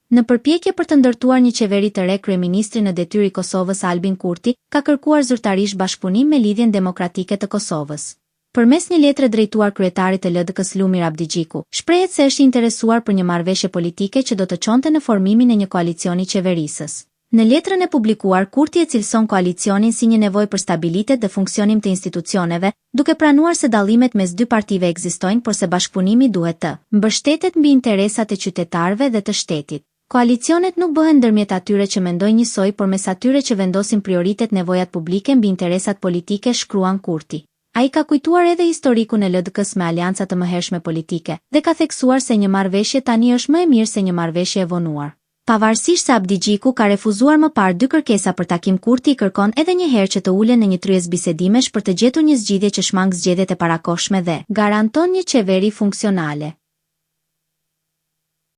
Në përpjekje për të ndërtuar një qeveri të re, kryeministri në detyrë i Kosovës Albin Kurti ka kërkuar zyrtarisht bashkëpunim me Lidhjen Demokratike të Kosovës. Përmes një letre drejtuar kryetarit të LDK-s Lumir Abdigjiku, shprehet se është i interesuar për një marrëveshje politike që do të çonte në formimin e një koalicioni qeverisës. Në letrën e publikuar, Kurti e cilëson koalicionin si një nevojë për stabilitet dhe funksionim të institucioneve, duke pranuar se dallimet mes dy partive ekzistojnë, por se bashkëpunimi duhet të mbështetet mbi interesat e qytetarëve dhe të shtetit. Koalicionet nuk bëhen ndërmjet atyre që mendojnë njësoj, por mes atyre që vendosin prioritet nevojat publike mbi interesat politike, shkruan Kurti. Ai ka kujtuar edhe historikun e LDK-s me alianca të mëhershme politike dhe ka theksuar se një marrëveshje tani është më e mirë se një marrëveshje e vonuar. Pavarësisht se Abdigjiku ka refuzuar më parë dy kërkesa për takim, Kurti kërkon edhe një herë që të ulen në një tryez bisedimesh për të gjetur një zgjidhje që shmang zgjedhjet e parakohshme dhe garanton një qeveri funksionale.